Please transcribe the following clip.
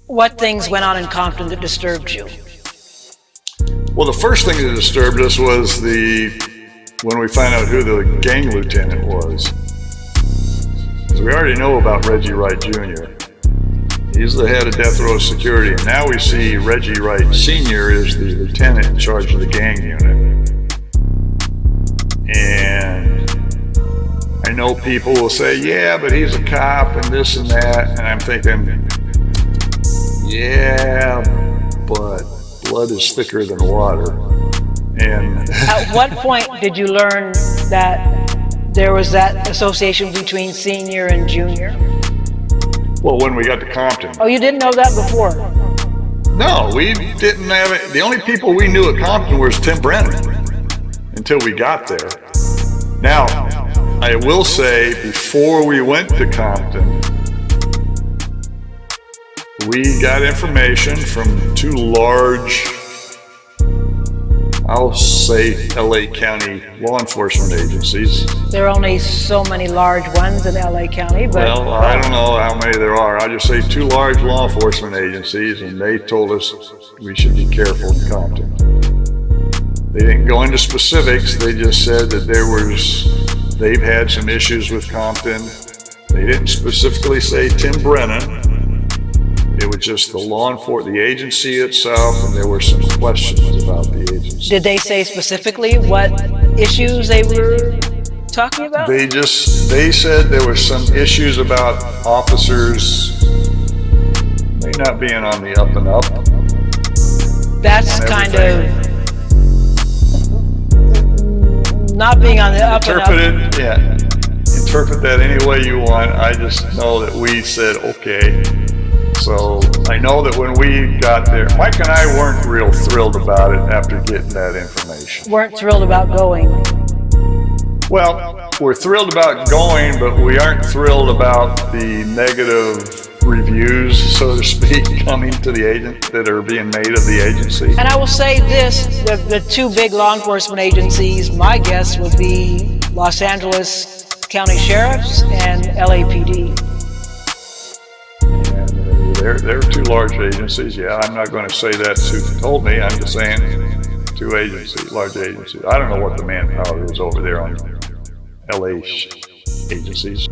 What things went on in Compton that disturbed you? Well, the first thing that disturbed us was when we found out who the gang lieutenant was. Because we already know about Reggie Wright Jr. He's the head of death row security, and now we see Reggie Wright Sr. is the lieutenant in charge of the gang unit. And I know people will say, yeah, but he's a cop and this and that, and I'm thinking, yeah, but blood is thicker than water. And at what point did you learn that there was that association between senior and junior? Well, when we got to Compton. Oh, you didn't know that before? No, we didn't have it. The only people we knew at Compton was Tim Brennan until we got there. Now, I will say, before we went to Compton, we got information from two large, I'll say LA County law enforcement agencies. There are only so many large ones in LA County, but... Well, I don't know how many there are. I'll just say two large law enforcement agencies, and they told us we should be careful in Compton. They didn't go into specifics, they just said that they've had some issues with Compton. They didn't specifically say Tim Brennan. It was just the agency itself, and there were some questions about the agency. Did they say specifically what issues they were talking about? They said there were some issues about officers may not being on the up and up. That's kind of not being on the up and up. Interpret that any way you want. I just know that we said, okay. So I know that when we got there, Mike and I weren't real thrilled about it after getting that information. Weren't thrilled about going? Well, we're thrilled about going, but we aren't thrilled about the negative reviews, so to speak, coming to the agent that are being made of the agency. And I will say this, the two big law enforcement agencies, my guess would be Los Angeles County Sheriffs and LAPD. They're two large agencies. Yeah, I'm not going to say that's who told me. I'm just saying two agencies, large agencies. I don't know what the manpower is over there on LA agencies.